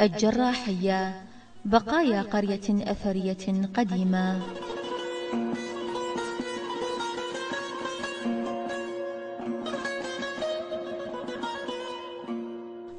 الجراحية، بقايا قرية أثرية قديمة.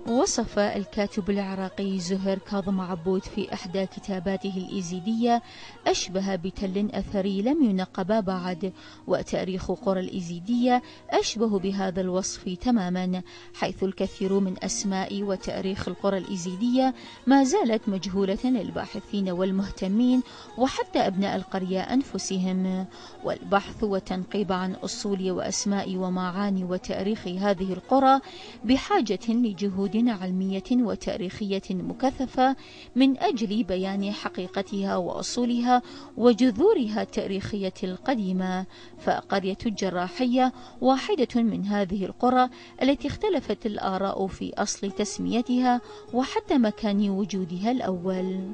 وصف الكاتب العراقي زهير كاظم عبود في إحدى كتاباته الإيزيدية أشبه بتل أثري لم ينقب بعد، وتاريخ قرى الإيزيدية أشبه بهذا الوصف تماما، حيث الكثير من أسماء وتاريخ القرى الإيزيدية ما زالت مجهولة للباحثين والمهتمين وحتى أبناء القرية أنفسهم، والبحث والتنقيب عن أصول وأسماء ومعاني وتاريخ هذه القرى بحاجة لجهود علمية وتاريخية مكثفة من أجل بيان حقيقتها وأصولها وجذورها التاريخية القديمة. فقرية الجراحية واحدة من هذه القرى التي اختلفت الآراء في أصل تسميتها وحتى مكان وجودها الأول.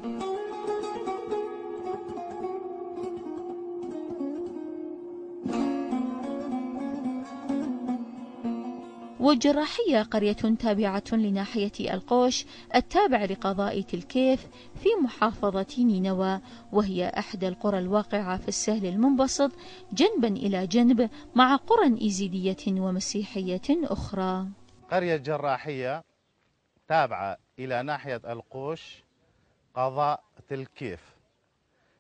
والجراحية قرية تابعة لناحية القوش التابع لقضاء تلكيف في محافظة نينوى، وهي إحدى القرى الواقعة في السهل المنبسط جنبا إلى جنب مع قرى إيزيدية ومسيحية أخرى. قرية جراحية تابعة إلى ناحية القوش قضاء تلكيف،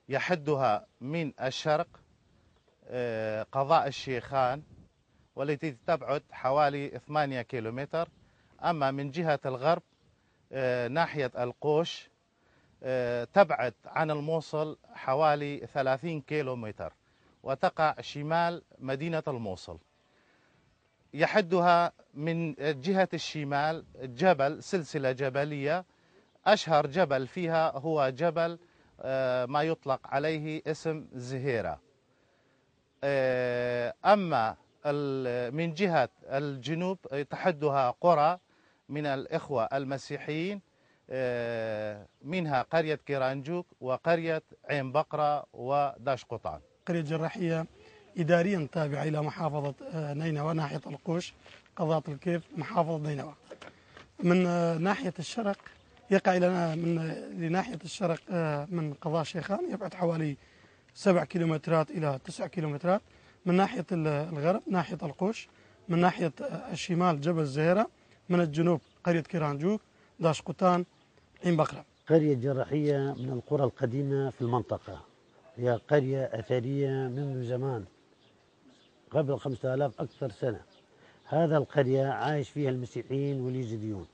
يحدها من الشرق قضاء الشيخان والتي تبعد حوالي 8 كيلومتر، أما من جهة الغرب ناحية القوش تبعد عن الموصل حوالي 30 كيلومتر وتقع شمال مدينة الموصل. يحدها من جهة الشمال جبل، سلسلة جبلية، أشهر جبل فيها هو جبل ما يطلق عليه اسم زهيرة. أما من جهة الجنوب تحدها قرى من الإخوة المسيحيين، منها قرية كيرانجوك وقرية عين بقرة وداش قطان. قرية جراحية إداريا تابعة إلى محافظة نينوى ناحية القوش قضاء الكيف محافظة نينوى. من ناحية الشرق يقع لناحية الشرق من قضاء شيخان يبعد حوالي 7 كيلومترات إلى 9 كيلومترات. من ناحية الغرب ناحية القوش، من ناحية الشمال جبل زهيرة، من الجنوب قرية كيرانجوك، داش قطان، عين بقرة. قرية جراحية من القرى القديمة في المنطقة، هي قرية أثرية منذ زمان قبل 5000 أكثر سنة. هذا القرية عايش فيها المسيحيين واليزيديون.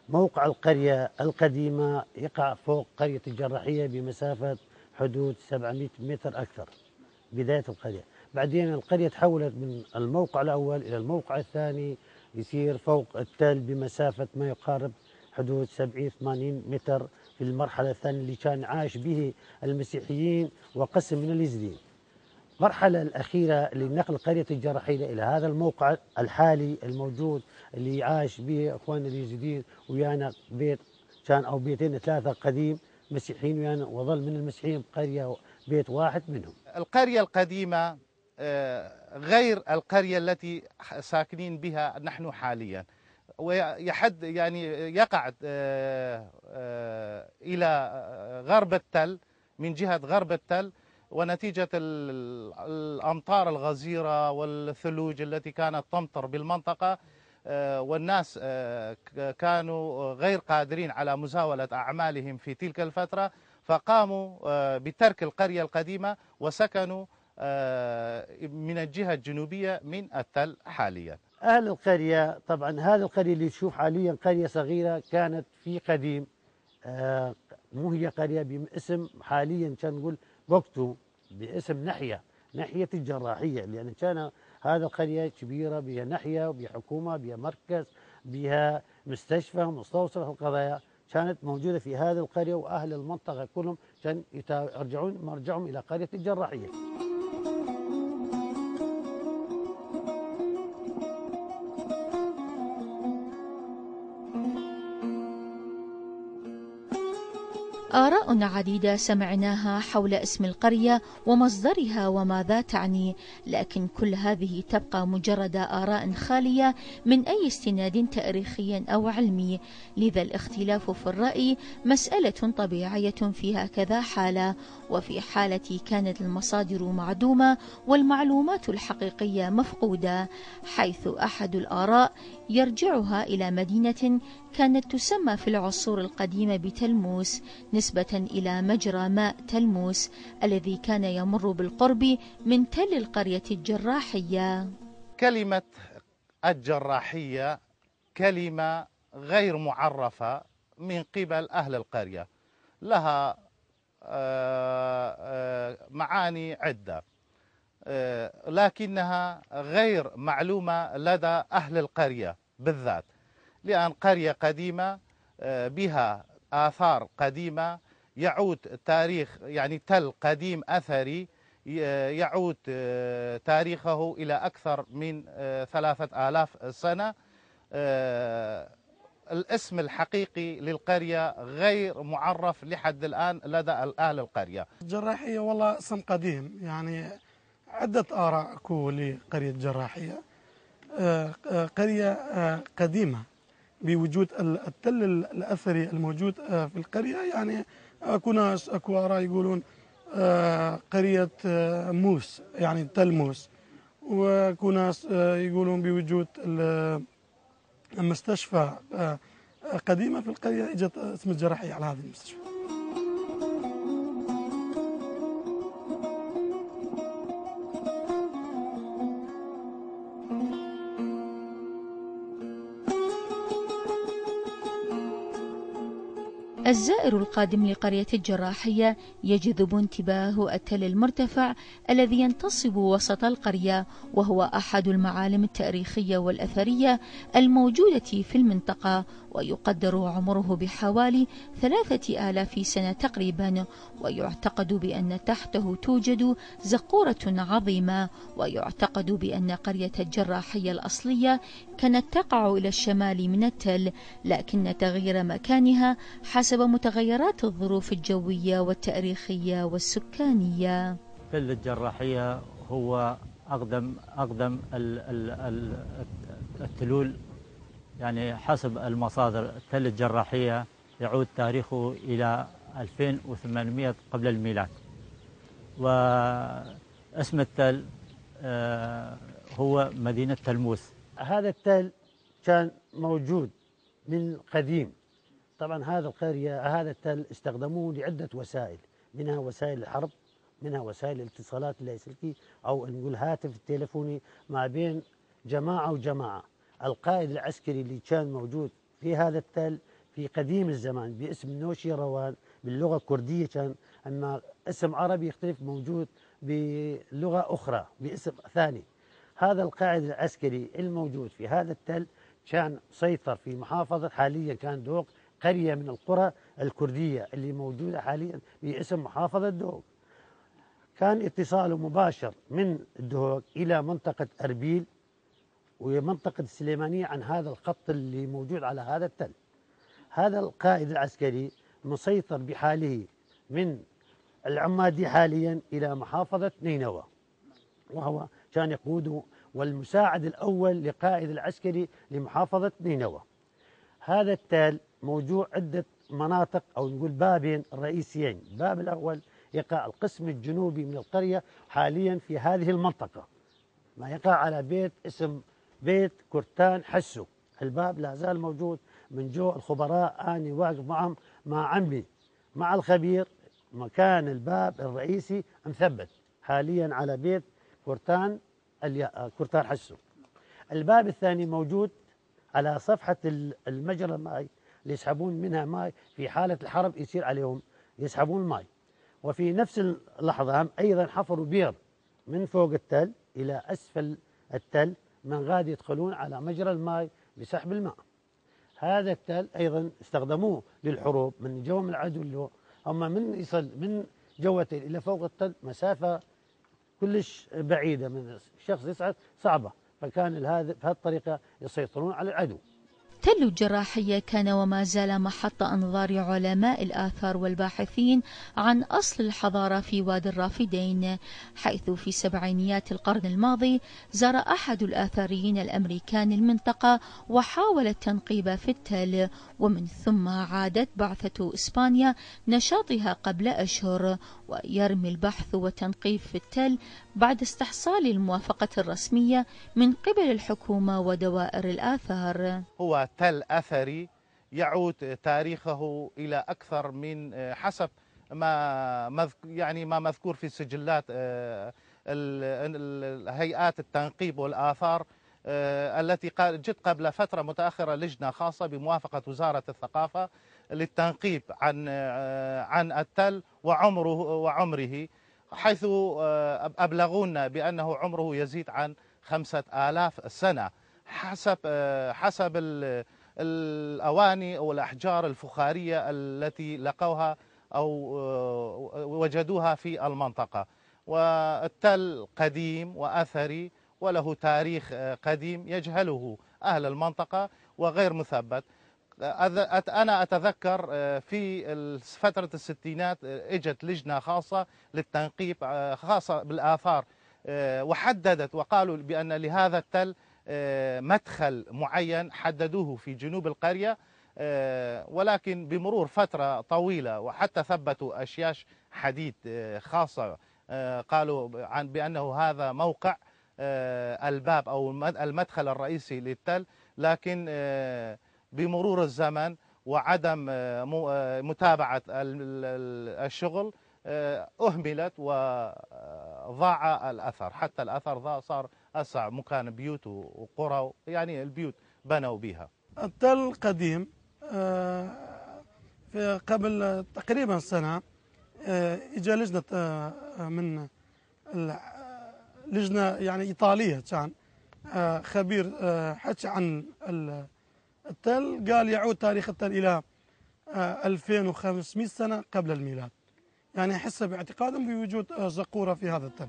موقع القرية القديمة يقع فوق قرية الجراحية بمسافة حدود 700 متر أكثر بداية القرية. بعدين القرية تحولت من الموقع الأول إلى الموقع الثاني، يصير فوق التل بمسافة ما يقارب حدود 70-80 متر في المرحلة الثانية اللي كان عايش به المسيحيين وقسم من اليزيديين. المرحلة الأخيرة لنقل قرية الجراحية إلى هذا الموقع الحالي الموجود اللي عاش به أخواننا اليزيديين، ويانا بيت كان أو بيتين 3 قديم مسيحيين ويانا، وظل من المسيحيين قرية بيت واحد منهم. القرية القديمة غير القرية التي ساكنين بها نحن حاليا، ويحد يعني يقع إلى غرب التل، من جهة غرب التل، ونتيجة الأمطار الغزيرة والثلوج التي كانت تمطر بالمنطقة، والناس كانوا غير قادرين على مزاولة أعمالهم في تلك الفترة، فقاموا بترك القرية القديمة وسكنوا من الجهة الجنوبية من التل حاليا. أهل القرية طبعا هذه القرية اللي تشوف حاليا قرية صغيرة كانت في قديم، مو هي قرية باسم حاليا كان نقول وقته باسم ناحية الجراحية، لأن كان هذا القرية كبيرة بها ناحية وبها حكومة بها مركز بها مستشفى مستوصف القضايا كانت موجودة في هذه القرية، وأهل المنطقة كلهم كان يرجعون مرجعهم إلى قرية الجراحية. آراء عديدة سمعناها حول اسم القرية ومصدرها وماذا تعني، لكن كل هذه تبقى مجرد آراء خالية من أي استناد تاريخي أو علمي، لذا الاختلاف في الرأي مسألة طبيعية في هكذا حالة. وفي حالة كانت المصادر معدومة والمعلومات الحقيقية مفقودة، حيث أحد الآراء يرجعها إلى مدينة كانت تسمى في العصور القديمة بتلموس نسبة إلى مجرى ماء تلموس الذي كان يمر بالقرب من تل القرية الجراحية. كلمة الجراحية كلمة غير معرفة من قبل أهل القرية، لها معاني عدة، لكنها غير معلومة لدى أهل القرية بالذات، لأن قرية قديمة بها آثار قديمة، يعود تاريخ يعني تل قديم أثري يعود تاريخه إلى أكثر من 3000 سنة. الاسم الحقيقي للقرية غير معرف لحد الآن لدى أهل القرية. الجراحية والله اسم قديم، يعني عدة آراء أكو لقرية الجراحية. قرية قديمة بوجود التل الأثري الموجود في القرية، يعني أكو ناس أكو آراء يقولون قرية موس يعني تل موس، وأكو ناس يقولون بوجود المستشفى قديمة في القرية اجت اسم الجراحية على هذه المستشفى. الزائر القادم لقرية الجراحية يجذب انتباهه التل المرتفع الذي ينتصب وسط القرية، وهو أحد المعالم التاريخية والأثرية الموجودة في المنطقة، ويقدر عمره بحوالي 3000 سنة تقريبا، ويعتقد بأن تحته توجد زقورة عظيمة، ويعتقد بأن قرية الجراحية الأصلية كانت تقع إلى الشمال من التل، لكن تغيير مكانها حسب متغيرات الظروف الجوية والتاريخية والسكانية. تل الجراحية هو أقدم التلول، يعني حسب المصادر تل الجراحية يعود تاريخه إلى 2800 قبل الميلاد، واسم التل هو مدينة تلموس. هذا التل كان موجود من قديم. طبعا هذا التل استخدموه لعدة وسائل، منها وسائل الحرب، منها وسائل الاتصالات اللاسلكي أو نقول هاتف التليفوني ما بين جماعة وجماعة. القائد العسكري اللي كان موجود في هذا التل في قديم الزمان باسم نوشي روان باللغة الكردية كان، أما اسم عربي يختلف موجود بلغة أخرى باسم ثاني. هذا القائد العسكري الموجود في هذا التل كان سيطر في محافظة، حاليا كان دوق قرية من القرى الكردية اللي موجودة حاليا باسم محافظة دوق. كان اتصاله مباشر من الدهوك إلى منطقة أربيل ومنطقة السليمانية عن هذا الخط اللي موجود على هذا التل. هذا القائد العسكري مسيطر بحاله من العمادي حاليا إلى محافظة نينوى، وهو كان يقود والمساعد الأول لقائد العسكري لمحافظة نينوى. هذا التل موجود عدة مناطق أو نقول بابين رئيسيين. الباب الأول يقع القسم الجنوبي من القرية حاليا في هذه المنطقة، ما يقع على بيت اسم بيت كرتان حسو. الباب لا زال موجود من جو الخبراء، أني واقف معهم مع عمي مع الخبير، مكان الباب الرئيسي مثبت حاليا على بيت كرتان حسو. الباب الثاني موجود على صفحة المجرى الماء اللي يسحبون منها ماء في حالة الحرب يصير عليهم يسحبون الماء. وفي نفس اللحظة هم أيضا حفروا بير من فوق التل إلى أسفل التل من غاد يدخلون على مجرى الماء لسحب الماء. هذا التل أيضا استخدموه للحروب من جوهم العدو، اللي هم من يصل من جوة إلى فوق التل مسافة كلش بعيدة، من الشخص يصعد صعبة، فكان بهذه الطريقة يسيطرون على العدو. تل الجراحية كان وما زال محط أنظار علماء الآثار والباحثين عن أصل الحضارة في وادي الرافدين، حيث في سبعينيات القرن الماضي زار أحد الآثاريين الأمريكان المنطقة وحاول التنقيب في التل، ومن ثم عادت بعثة إسبانيا نشاطها قبل أشهر، ويرمي البحث والتنقيب في التل بعد استحصال الموافقة الرسمية من قبل الحكومة ودوائر الآثار. هو تل أثري يعود تاريخه إلى أكثر من حسب ما مذكور في سجلات هيئات التنقيب والآثار التي جت قبل فترة متأخرة لجنة خاصة بموافقة وزارة الثقافة للتنقيب عن التل وعمره، حيث أبلغونا بأنه عمره يزيد عن 5000 سنة حسب الأواني أو الأحجار الفخارية التي لقوها أو وجدوها في المنطقة. والتل قديم وأثري وله تاريخ قديم يجهله أهل المنطقة وغير مثبت. أنا أتذكر في فترة الستينات اجت لجنة خاصة للتنقيب خاصة بالآثار، وحددت وقالوا بأن لهذا التل مدخل معين حددوه في جنوب القرية، ولكن بمرور فترة طويلة وحتى ثبتوا أشياش حديد خاصة قالوا بأنه هذا موقع الباب أو المدخل الرئيسي للتل، لكن بمرور الزمن وعدم متابعة الشغل أهملت وضاع الأثر، حتى الأثر صار هسه مكان بيوت وقرى، يعني البيوت بنوا بها. التل قديم، في قبل تقريبا سنة اجى لجنة من لجنة يعني إيطالية، كان خبير حكى عن التل، قال يعود تاريخ التل إلى 2500 سنة قبل الميلاد، يعني حسب اعتقادهم بوجود زقورة في هذا التل.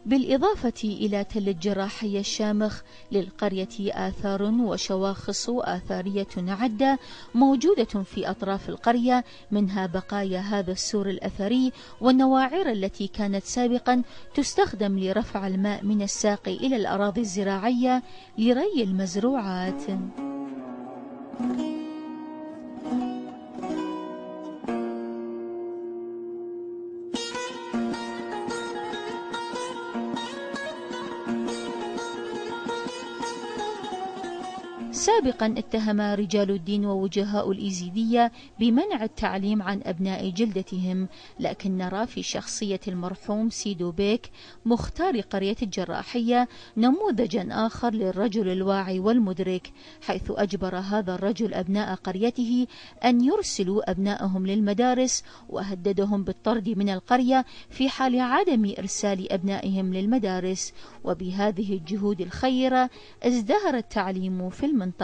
بالإضافة إلى تل الجراحية الشامخ للقرية آثار وشواخص آثارية عدة موجودة في أطراف القرية، منها بقايا هذا السور الأثري والنواعر التي كانت سابقا تستخدم لرفع الماء من الساقي إلى الأراضي الزراعية لري المزروعات. سابقا اتهم رجال الدين ووجهاء الإيزيدية بمنع التعليم عن أبناء جلدتهم، لكن نرى في شخصية المرحوم سيدو بيك مختار قرية الجراحية نموذجا آخر للرجل الواعي والمدرك، حيث أجبر هذا الرجل أبناء قريته أن يرسلوا أبنائهم للمدارس، وهددهم بالطرد من القرية في حال عدم إرسال أبنائهم للمدارس. وبهذه الجهود الخيرة ازدهر التعليم في المنطقة.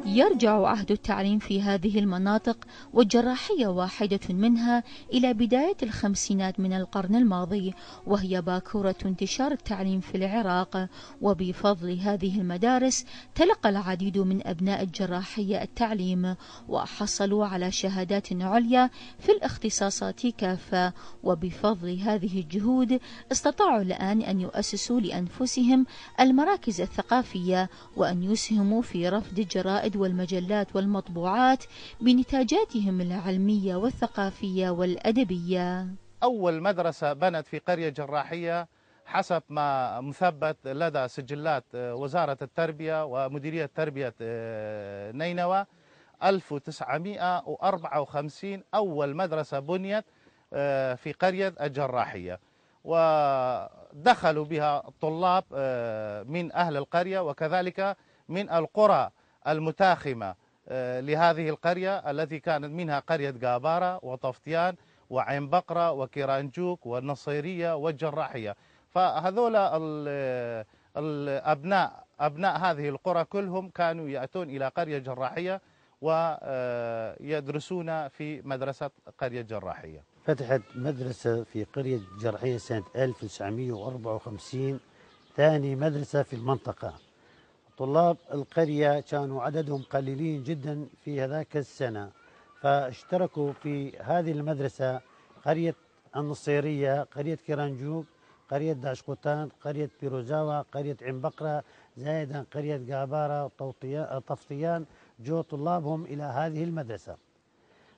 يرجع عهد التعليم في هذه المناطق والجراحية واحدة منها إلى بداية الخمسينات من القرن الماضي، وهي باكورة انتشار التعليم في العراق. وبفضل هذه المدارس تلقى العديد من أبناء الجراحية التعليم وحصلوا على شهادات عليا في الاختصاصات كافة، وبفضل هذه الجهود استطاعوا الآن أن يؤسسوا لأنفسهم المراكز الثقافية وأن يسهموا في رفض الجرائد والمجلات والمطبوعات بنتاجاتهم العلمية والثقافية والأدبية. أول مدرسة بنت في قرية جراحية حسب ما مثبت لدى سجلات وزارة التربية ومديرية تربية نينوى 1954 أول مدرسة بنيت في قرية الجراحية، ودخلوا بها طلاب من أهل القرية وكذلك من القرى المتاخمة لهذه القرية التي كانت منها قرية قابارة وطفتيان وعين بقرة وكيرانجوك والنصيرية والجراحية. فهذول أبناء هذه القرى كلهم كانوا يأتون إلى قرية جراحية ويدرسون في مدرسة قرية جراحية. فتحت مدرسة في قرية جراحية سنة 1954، ثاني مدرسة في المنطقة. طلاب القرية كانوا عددهم قليلين جدا في هذاك السنة، فاشتركوا في هذه المدرسة قرية النصيرية، قرية كيرانجوك، قرية داشقوتان، قرية بيروزاوا، قرية عين بقرة، زايدا قرية قابارة، طفطيان. جو طلابهم إلى هذه المدرسة.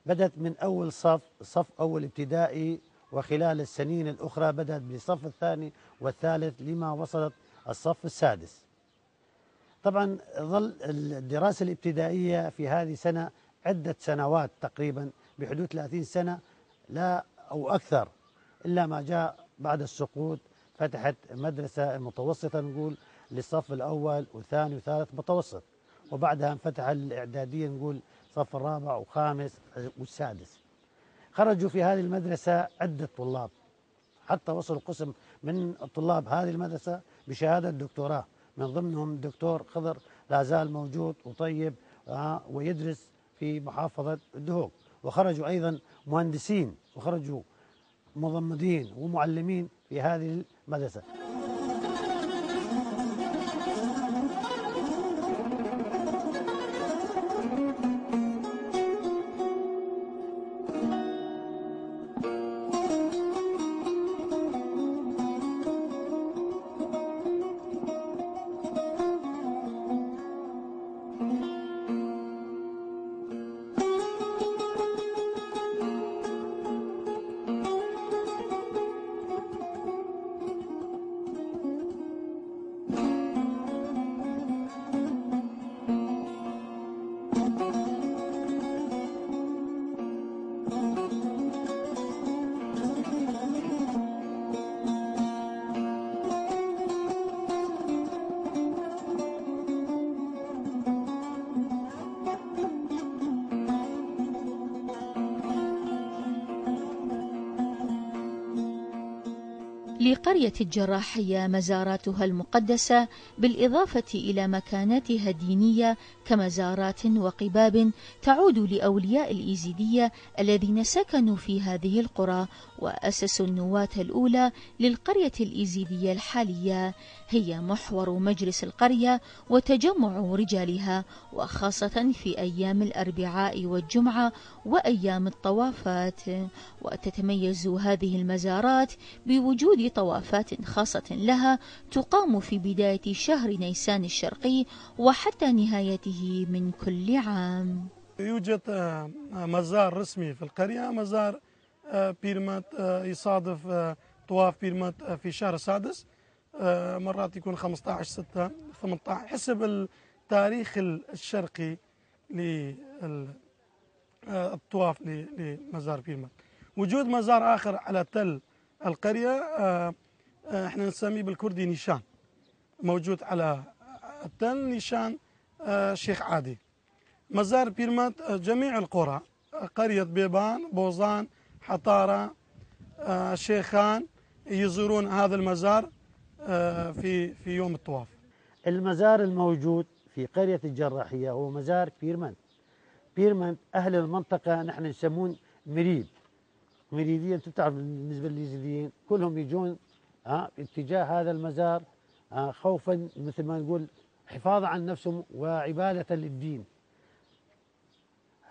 بدأت من أول صف أول ابتدائي، وخلال السنين الأخرى بدأت بالصف الثاني والثالث لما وصلت الصف السادس. طبعا ظل الدراسة الابتدائية في هذه سنة عدة سنوات، تقريبا بحدود 30 سنة لا أو أكثر، إلا ما جاء بعد السقوط فتحت مدرسة متوسطة نقول للصف الأول والثاني وثالث متوسط، وبعدها انفتح الإعدادية نقول صف الرابع وخامس والسادس. خرجوا في هذه المدرسة عدة طلاب، حتى وصلوا قسم من طلاب هذه المدرسة بشهادة دكتوراه، من ضمنهم الدكتور خضر لا زال موجود وطيب ويدرس في محافظة الدهوك. وخرجوا أيضا مهندسين، وخرجوا مضمدين ومعلمين في هذه المدرسة. لقرية الجراحية مزاراتها المقدسة، بالإضافة إلى مكاناتها الدينية كمزارات وقباب تعود لأولياء الإيزيدية الذين سكنوا في هذه القرى وأسسوا النواة الأولى للقرية الإيزيدية الحالية. هي محور مجلس القرية وتجمع رجالها، وخاصة في أيام الأربعاء والجمعة وأيام الطوافات. وتتميز هذه المزارات بوجود طوافات خاصة لها تقام في بداية شهر نيسان الشرقي وحتى نهايته من كل عام. يوجد مزار رسمي في القرية، مزار بيرمات يصادف طواف بيرمات في شهر السادس، مرات يكون 15/6 18 حسب التاريخ الشرقي للطواف لمزار بيرمات. وجود مزار آخر على تل القرية احنا نسميه بالكردي نيشان، موجود على التل، نيشان شيخ عادي. مزار بيرمات جميع القرى، قرية بيبان، بوزان، حطارة، شيخان، يزورون هذا المزار في يوم الطواف. المزار الموجود في قرية الجراحية هو مزار بيرمنت. بيرمنت أهل المنطقة نحن نسمون مريد، مريدية. أنت تعرف بالنسبة لليزيديين كلهم يجون اتجاه هذا المزار خوفا مثل ما نقول حفاظا عن نفسهم وعبادة للدين.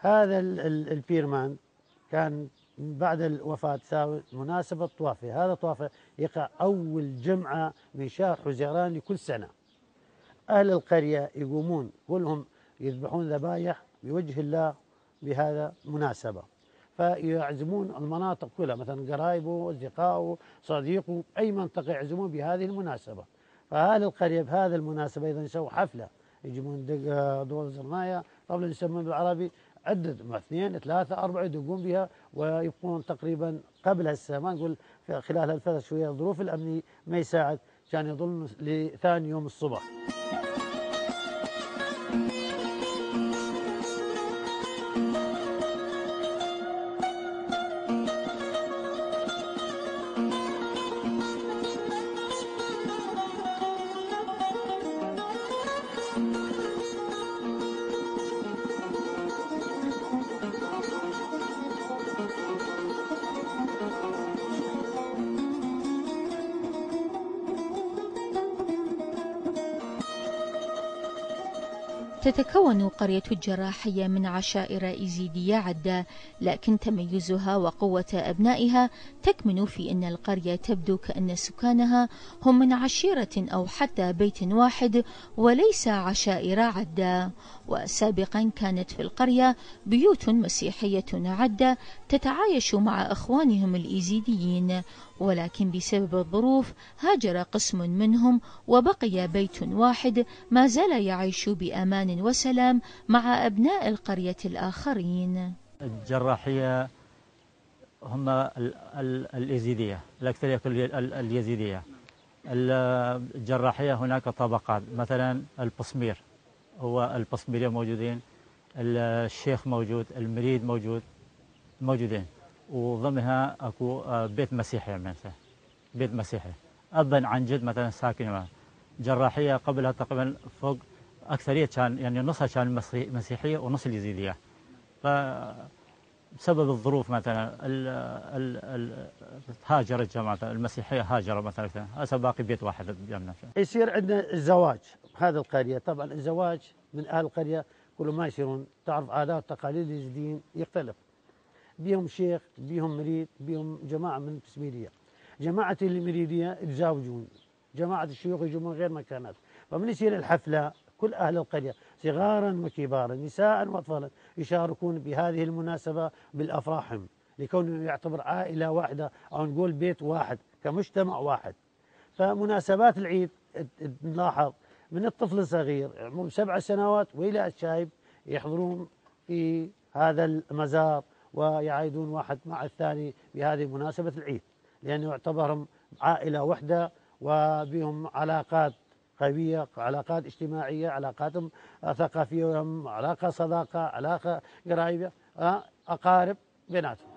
هذا البيرمان كان بعد الوفاة تساوي مناسبة طوافه. هذا طوافه يقع أول جمعة من شهر حزيران لكل سنة. أهل القرية يقومون كلهم يذبحون ذبايح بوجه الله بهذا المناسبة، فيعزمون المناطق كلها، مثلا قرايبه، أصدقائه، صديقه، أي منطقة يعزمون بهذه المناسبة. فأهل القرية بهذه المناسبة أيضا يسووا حفلة، يجيبون دول زرناية، طبعا يسمون بالعربي عدد 2 3 4 يدقون بها، ويبقون تقريبا قبل هسه ما نقول خلال هالفترة شوية الظروف الأمنية ما يساعد، كان يظل لثاني يوم الصبح. تتكون قرية الجراحية من عشائر إيزيدية عدة، لكن تميزها وقوة أبنائها تكمن في أن القرية تبدو كأن سكانها هم من عشيرة أو حتى بيت واحد وليس عشائر عدة. وسابقا كانت في القرية بيوت مسيحية عدة تتعايش مع أخوانهم الإيزيديين، ولكن بسبب الظروف هاجر قسم منهم وبقي بيت واحد ما زال يعيش بأمان وسلام مع أبناء القرية الآخرين. الجراحية هم اليزيدية، الأكثرية اليزيدية. الجراحية هناك طبقات، مثلا البصمير، هو البصميرية موجودين، الشيخ موجود، المريد موجودين، وضمنها اكو بيت مسيحي، مثلا بيت مسيحي ابا عن جد مثلا ساكن. جراحيه قبلها تقريبا فوق اكثريه كان يعني نصها كان مسيحيه ونص اليزيديه. بسبب الظروف مثلا هاجر الجماعه المسيحيه، هاجروا مثلا، هسه باقي بيت واحد بيمنا. يصير عندنا الزواج بهذه القريه، طبعا الزواج من اهل القريه كلهم ما يصيرون، تعرف عادات وتقاليد اليزيديين يختلف، بيهم شيخ، بيهم مريد، بيهم جماعه من البسميريه. جماعه المريديه يتزاوجون، جماعه الشيوخ يجوا من غير مكانات، فمن يصير الحفله كل اهل القريه صغارا وكبارا نساء واطفالا يشاركون بهذه المناسبه بالافراحهم، لكونه يعتبر عائله واحده او نقول بيت واحد كمجتمع واحد. فمناسبات العيد نلاحظ من الطفل الصغير عمره 7 سنوات والى الشايب يحضرون في هذا المزار ويعايدون واحد مع الثاني بهذه مناسبة العيد، لأنه يعتبرهم عائلة واحدة وبهم علاقات قوية، علاقات اجتماعية، علاقات ثقافية، علاقة صداقة، علاقة قرايبة، أقارب بيناتهم.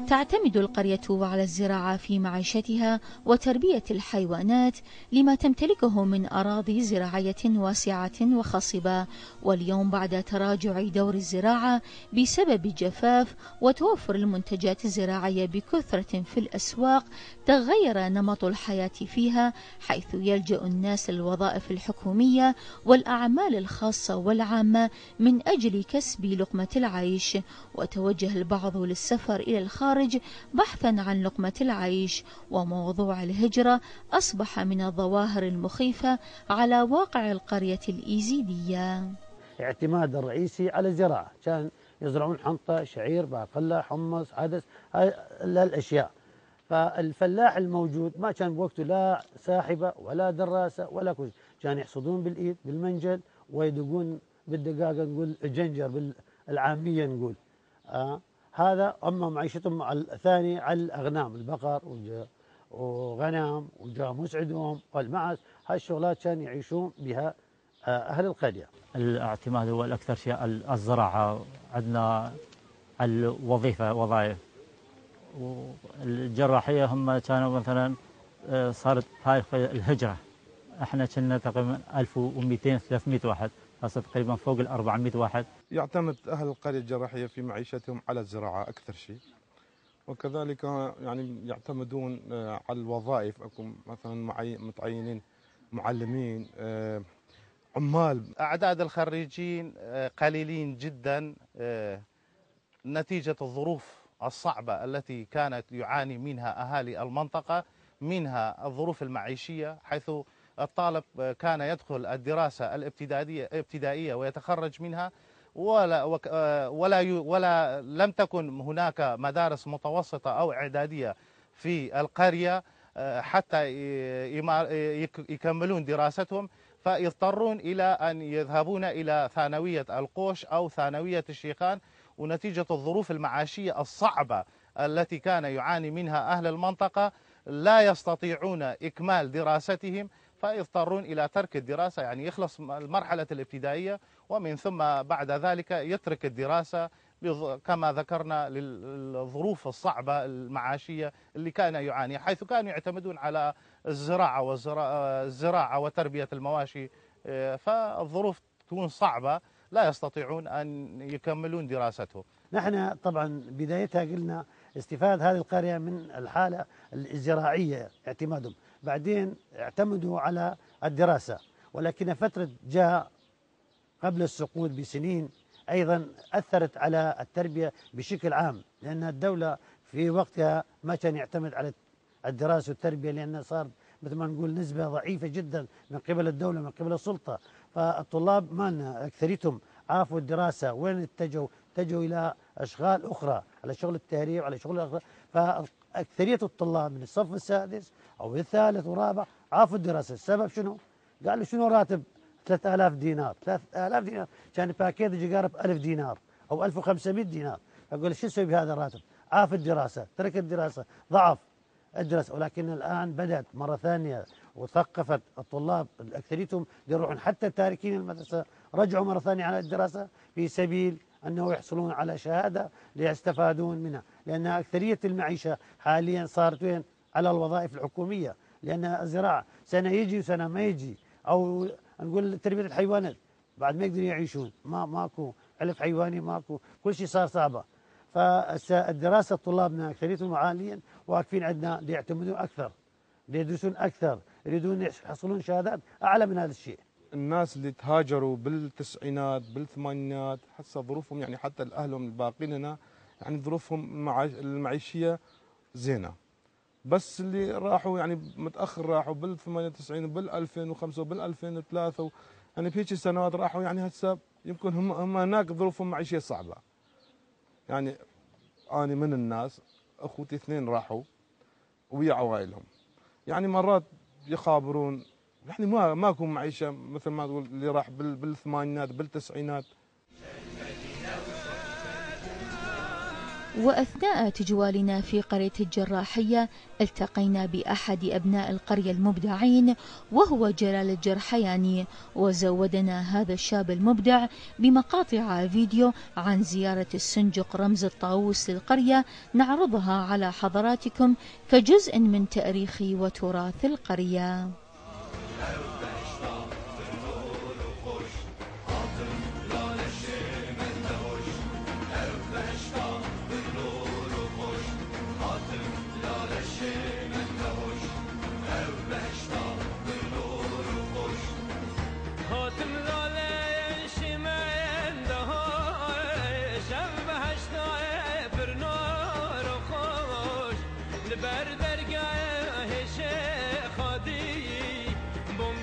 تعتمد القرية على الزراعة في معيشتها وتربية الحيوانات لما تمتلكه من أراضي زراعية واسعة وخصبة، واليوم بعد تراجع دور الزراعة بسبب الجفاف وتوفر المنتجات الزراعية بكثرة في الأسواق تغير نمط الحياة فيها، حيث يلجأ الناس للوظائف الحكومية والأعمال الخاصة والعامة من أجل كسب لقمة العيش، وتوجه البعض للسفر إلى الخارج بحثا عن لقمة العيش. وموضوع الهجرة أصبح من الظواهر المخيفة على واقع القرية الإيزيدية. اعتماد الرئيسي على الزراعة، كان يزرعون حنطة، شعير، باقلة، حمص، عدس، هاي الأشياء. فالفلاح الموجود ما كان بوقته لا ساحبة ولا دراسة ولا كل شيء، كان يحصدون بالإيد بالمنجل ويدقون بالدقاقة، نقول جنجر بالعامية نقول. هذا أما معيشتهم الثاني على الأغنام، البقر وغنم وجاموس عندهم والمعز، هاي الشغلات كان يعيشون بها أهل القرية. الاعتماد هو الأكثر شيء الزراعة، عندنا وظائف. والجراحية هم كانوا مثلا صارت هاي الهجرة، احنا كنا تقريبا 1200 300 واحد، هسه تقريبا فوق ال 400 واحد. يعتمد أهل القرية الجراحية في معيشتهم على الزراعة أكثر شيء، وكذلك يعني يعتمدون على الوظائف، أكو مثلا متعينين معلمين، عمال. أعداد الخريجين قليلين جدا نتيجة الظروف الصعبة التي كانت يعاني منها أهالي المنطقة، منها الظروف المعيشية، حيث الطالب كان يدخل الدراسة الابتدائية ويتخرج منها ولا لم تكن هناك مدارس متوسطة أو إعدادية في القرية حتى يكملون دراستهم، فيضطرون إلى أن يذهبون إلى ثانوية القوش أو ثانوية الشيخان. ونتيجة الظروف المعاشية الصعبة التي كان يعاني منها أهل المنطقة لا يستطيعون إكمال دراستهم، فيضطرون إلى ترك الدراسة، يعني يخلص المرحلة الابتدائية ومن ثم بعد ذلك يترك الدراسة كما ذكرنا للظروف الصعبة المعاشية اللي كان يعاني، حيث كانوا يعتمدون على الزراعة وتربية المواشي، فالظروف تكون صعبة، لا يستطيعون أن يكملون دراستهم. نحن طبعا بدايتها قلنا استفاد هذه القرية من الحالة الزراعية اعتمادهم، بعدين اعتمدوا على الدراسة، ولكن فترة جاء قبل السقوط بسنين أيضا أثرت على التربية بشكل عام، لأن الدولة في وقتها ما كان يعتمد على الدراسة والتربية، لأن صار مثل ما نقول نسبة ضعيفة جدا من قبل الدولة من قبل السلطة. فالطلاب مالنا أكثرتهم عافوا الدراسة، وين اتجهوا إلى أشغال أخرى، على شغل التهريب، على شغل أخرى. فأكثرية الطلاب من الصف السادس أو الثالث والرابع عافوا الدراسة. السبب شنو؟ قالوا شنو راتب 3000 دينار، 3000 دينار كان باكيت يجي قارب 1000 دينار أو 1500 دينار. أقول شو نسوي بهذا الراتب؟ عاف الدراسة، ترك الدراسة، ضعف الدراسة. ولكن الآن بدأت مرة ثانية وثقفت الطلاب أكثريتهم يروحون، حتى تاركين المدرسة رجعوا مرة ثانية على الدراسة في سبيل أنه يحصلون على شهادة ليستفادون منها، لأن أكثرية المعيشة حاليا صارت وين؟ على الوظائف الحكومية، لأن الزراعة سنة يجي وسنة ما يجي، أو نقول تربية الحيوانات بعد ما يقدروا يعيشون، ماكو علف حيواني، ماكو، كل شيء صار صعبة. فالدراسة طلابنا أكثريتهم حاليا واقفين عندنا ليعتمدون أكثر، ليدرسون أكثر، يريدون يحصلون شهادات أعلى من هذا الشيء. الناس اللي تهاجروا بالتسعينات بالثمانينات هسه ظروفهم يعني حتى الأهلهم الباقين هنا يعني ظروفهم المعيشية زينة، بس اللي راحوا يعني متأخر راحوا بال 98 وبال 2005 وبال 2003 يعني في هيك سنوات راحوا، يعني هسه يمكن هم هناك ظروفهم معيشية صعبة. يعني أنا من الناس أخوتي 2 راحوا ويا عوائلهم، يعني مرات يخابرون، يعني ماكو معيشة مثل ما تقول اللي راح بالثمانينات بالتسعينات. وأثناء تجوالنا في قرية الجراحية التقينا بأحد أبناء القرية المبدعين، وهو جلال الجرحياني، وزودنا هذا الشاب المبدع بمقاطع فيديو عن زيارة السنجق رمز الطاووس للقرية، نعرضها على حضراتكم كجزء من تاريخ وتراث القرية. بر درگاه شیخ خادی بوم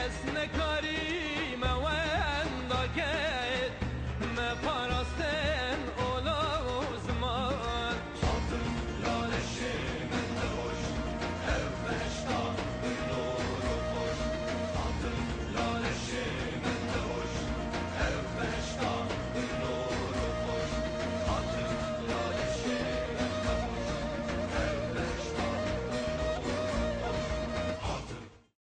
کس نکن